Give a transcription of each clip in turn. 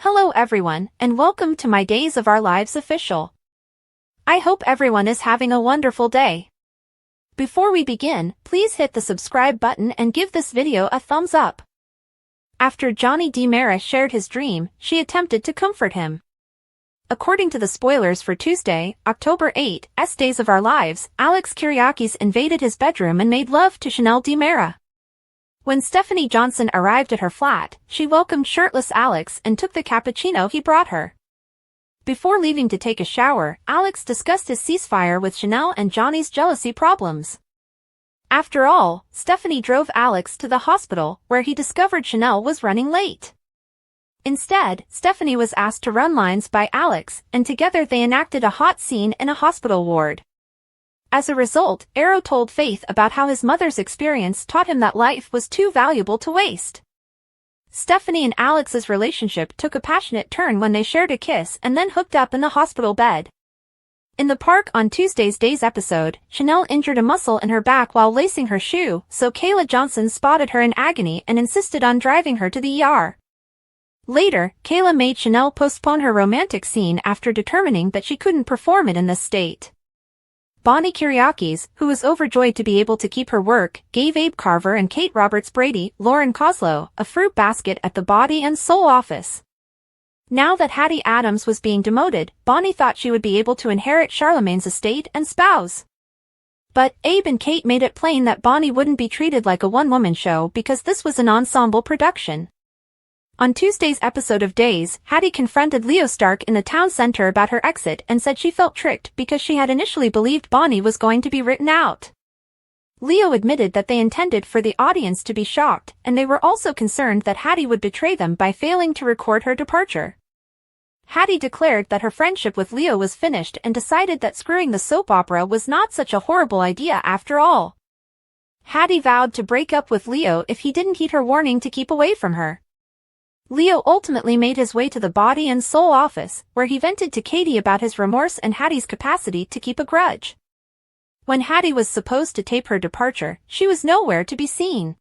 Hello everyone, and welcome to my Days of Our Lives official. I hope everyone is having a wonderful day. Before we begin, please hit the subscribe button and give this video a thumbs up. After Johnny DiMera shared his dream, she attempted to comfort him. According to the spoilers for Tuesday, October 8's Days of Our Lives, Alex Kyriakis invaded his bedroom and made love to Chanel DiMera. When Stephanie Johnson arrived at her flat, she welcomed shirtless Alex and took the cappuccino he brought her. Before leaving to take a shower, Alex discussed his ceasefire with Chanel and Johnny's jealousy problems. After all, Stephanie drove Alex to the hospital, where he discovered Chanel was running late. Instead, Stephanie was asked to run lines by Alex, and together they enacted a hot scene in a hospital ward. As a result, Arrow told Faith about how his mother's experience taught him that life was too valuable to waste. Stephanie and Alex's relationship took a passionate turn when they shared a kiss and then hooked up in the hospital bed. In the park on Tuesday's Days episode, Chanel injured a muscle in her back while lacing her shoe, so Kayla Johnson spotted her in agony and insisted on driving her to the ER. Later, Kayla made Chanel postpone her romantic scene after determining that she couldn't perform it in this state. Bonnie Kyriakis, who was overjoyed to be able to keep her work, gave Abe Carver and Kate Roberts-Brady, Lauren Koslow, a fruit basket at the Body and Soul office. Now that Hattie Adams was being demoted, Bonnie thought she would be able to inherit Charlemagne's estate and spouse. But Abe and Kate made it plain that Bonnie wouldn't be treated like a one-woman show because this was an ensemble production. On Tuesday's episode of Days, Hattie confronted Leo Stark in the town center about her exit and said she felt tricked because she had initially believed Bonnie was going to be written out. Leo admitted that they intended for the audience to be shocked, and they were also concerned that Hattie would betray them by failing to record her departure. Hattie declared that her friendship with Leo was finished and decided that screwing the soap opera was not such a horrible idea after all. Hattie vowed to break up with Leo if he didn't heed her warning to keep away from her. Leo ultimately made his way to the Body and Soul office, where he vented to Katie about his remorse and Hattie's capacity to keep a grudge. When Hattie was supposed to tape her departure, she was nowhere to be seen.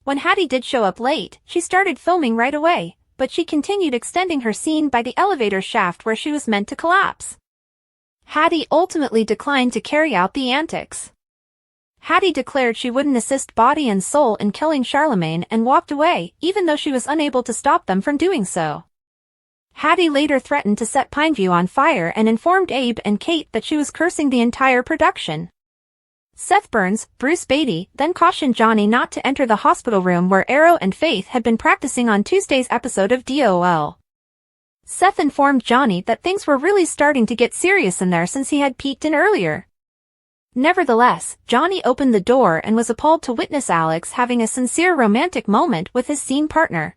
When Hattie did show up late, she started filming right away, but she continued extending her scene by the elevator shaft where she was meant to collapse. Hattie ultimately declined to carry out the antics. Hattie declared she wouldn't assist Body and Soul in killing Charlemagne and walked away, even though she was unable to stop them from doing so. Hattie later threatened to set Pineview on fire and informed Abe and Kate that she was cursing the entire production. Seth Burns, Bruce Beatty, then cautioned Johnny not to enter the hospital room where Arrow and Faith had been practicing on Tuesday's episode of DOL. Seth informed Johnny that things were really starting to get serious in there since he had peeked in earlier. Nevertheless, Johnny opened the door and was appalled to witness Alex having a sincere romantic moment with his scene partner.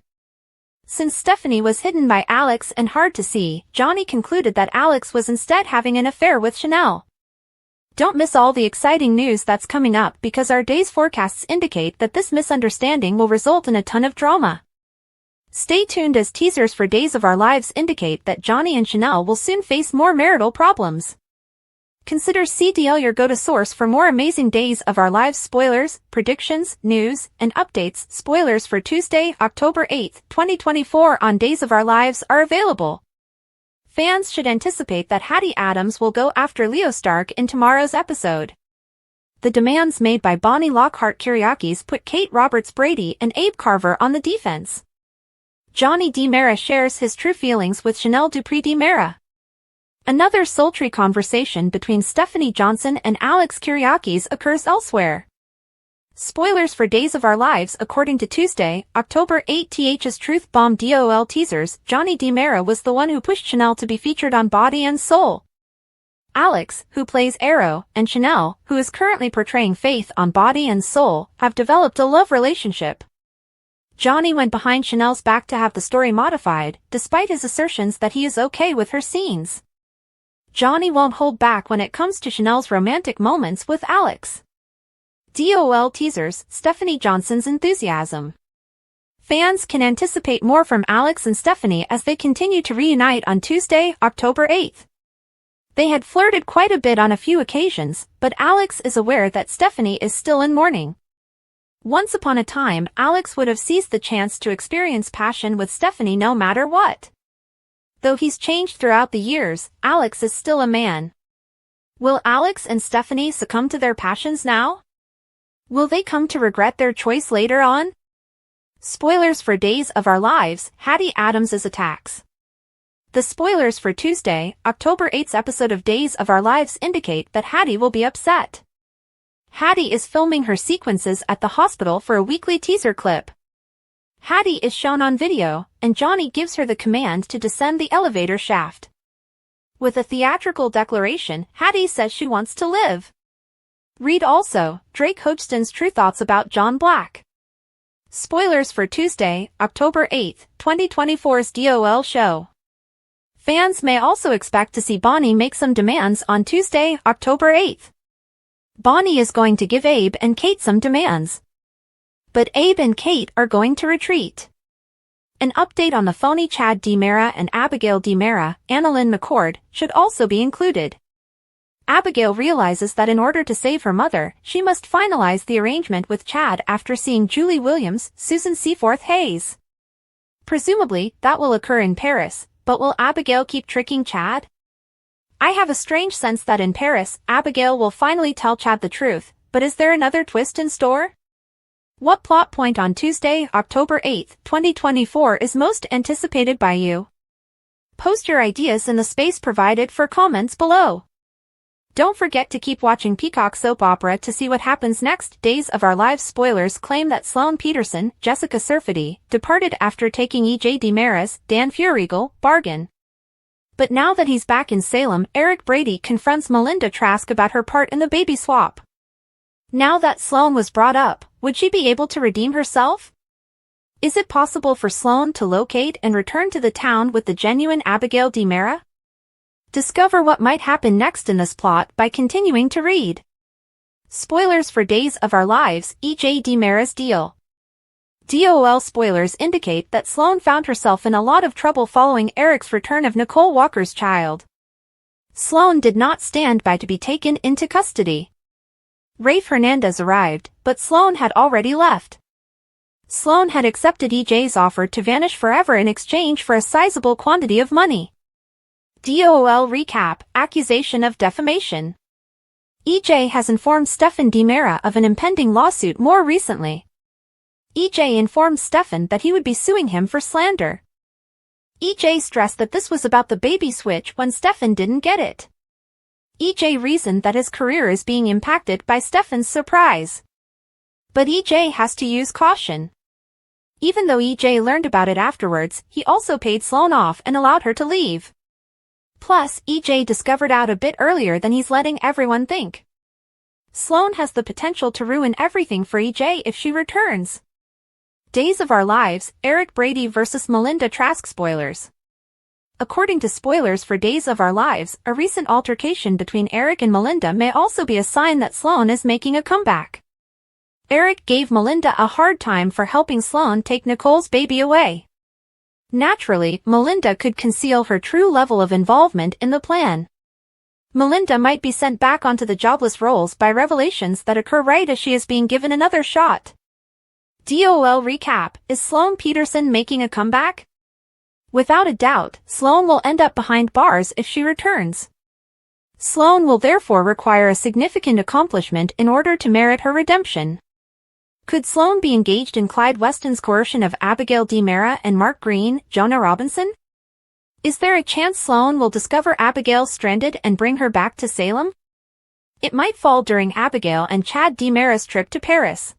Since Stephanie was hidden by Alex and hard to see, Johnny concluded that Alex was instead having an affair with Chanel. Don't miss all the exciting news that's coming up because our day's forecasts indicate that this misunderstanding will result in a ton of drama. Stay tuned as teasers for Days of Our Lives indicate that Johnny and Chanel will soon face more marital problems. Consider CDL your go-to source for more amazing Days of Our Lives spoilers, predictions, news, and updates. Spoilers for Tuesday, October 8, 2024 on Days of Our Lives are available. Fans should anticipate that Hattie Adams will go after Leo Stark in tomorrow's episode. The demands made by Bonnie Lockhart Kyriakis put Kate Roberts-Brady and Abe Carver on the defense. Johnny DiMera shares his true feelings with Chanel Dupree DiMera. Another sultry conversation between Stephanie Johnson and Alex Kyriakis occurs elsewhere. Spoilers for Days of Our Lives. According to Tuesday, October 8th's Truth Bomb DOL teasers, Johnny DiMera was the one who pushed Chanel to be featured on Body and Soul. Alex, who plays Arrow, and Chanel, who is currently portraying Faith on Body and Soul, have developed a love relationship. Johnny went behind Chanel's back to have the story modified, despite his assertions that he is okay with her scenes. Johnny won't hold back when it comes to Chanel's romantic moments with Alex. DOL teasers, Stephanie Johnson's enthusiasm. Fans can anticipate more from Alex and Stephanie as they continue to reunite on Tuesday, October 8th. They had flirted quite a bit on a few occasions, but Alex is aware that Stephanie is still in mourning. Once upon a time, Alex would have seized the chance to experience passion with Stephanie no matter what. Though he's changed throughout the years, Alex is still a man. Will Alex and Stephanie succumb to their passions now? Will they come to regret their choice later on? Spoilers for Days of Our Lives, Hattie Adams' attacks. The spoilers for Tuesday, October 8th's episode of Days of Our Lives indicate that Hattie will be upset. Hattie is filming her sequences at the hospital for a weekly teaser clip. Hattie is shown on video, and Johnny gives her the command to descend the elevator shaft. With a theatrical declaration, Hattie says she wants to live. Read also, Drake Hodgson's true thoughts about John Black. Spoilers for Tuesday, October 8th, 2024's DOL show. Fans may also expect to see Bonnie make some demands on Tuesday, October 8th. Bonnie is going to give Abe and Kate some demands. But Abe and Kate are going to retreat. An update on the phony Chad DiMera and Abigail DiMera, Annalyn McCord, should also be included. Abigail realizes that in order to save her mother, she must finalize the arrangement with Chad after seeing Julie Williams, Susan Seaforth Hayes. Presumably, that will occur in Paris, but will Abigail keep tricking Chad? I have a strange sense that in Paris, Abigail will finally tell Chad the truth, but is there another twist in store? What plot point on Tuesday, October 8th, 2024 is most anticipated by you? Post your ideas in the space provided for comments below. Don't forget to keep watching Peacock soap opera to see what happens next. Days of Our Lives spoilers claim that Sloane Peterson, Jessica Serfati, departed after taking E.J. DiMera's, Dan Furigal, bargain. But now that he's back in Salem, Eric Brady confronts Melinda Trask about her part in the baby swap. Now that Sloane was brought up, would she be able to redeem herself? Is it possible for Sloane to locate and return to the town with the genuine Abigail DiMera? Discover what might happen next in this plot by continuing to read. Spoilers for Days of Our Lives, E.J. DiMera's deal. DOL spoilers indicate that Sloane found herself in a lot of trouble following Eric's return of Nicole Walker's child. Sloane did not stand by to be taken into custody. Rafe Hernandez arrived, but Sloane had already left. Sloane had accepted EJ's offer to vanish forever in exchange for a sizable quantity of money. DOL recap, accusation of defamation. EJ has informed Stephen DiMera of an impending lawsuit more recently. EJ informed Stephen that he would be suing him for slander. EJ stressed that this was about the baby switch when Stephen didn't get it. EJ reasoned that his career is being impacted by Stephen's surprise. But EJ has to use caution. Even though EJ learned about it afterwards, he also paid Sloane off and allowed her to leave. Plus, EJ discovered out a bit earlier than he's letting everyone think. Sloane has the potential to ruin everything for EJ if she returns. Days of Our Lives, Eric Brady vs. Melinda Trask spoilers. According to spoilers for Days of Our Lives, a recent altercation between Eric and Melinda may also be a sign that Sloane is making a comeback. Eric gave Melinda a hard time for helping Sloane take Nicole's baby away. Naturally, Melinda could conceal her true level of involvement in the plan. Melinda might be sent back onto the jobless rolls by revelations that occur right as she is being given another shot. DOL recap, is Sloane Peterson making a comeback? Without a doubt, Sloane will end up behind bars if she returns. Sloane will therefore require a significant accomplishment in order to merit her redemption. Could Sloane be engaged in Clyde Weston's coercion of Abigail DiMera and Mark Green, Jonah Robinson? Is there a chance Sloane will discover Abigail stranded and bring her back to Salem? It might fall during Abigail and Chad DiMera's trip to Paris.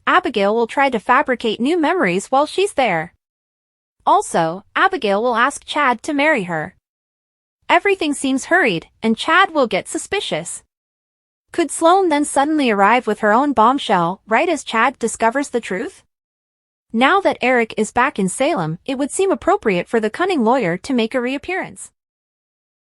Abigail will try to fabricate new memories while she's there. Also, Abigail will ask Chad to marry her. Everything seems hurried, and Chad will get suspicious. Could Sloane then suddenly arrive with her own bombshell, right as Chad discovers the truth? Now that Eric is back in Salem, it would seem appropriate for the cunning lawyer to make a reappearance.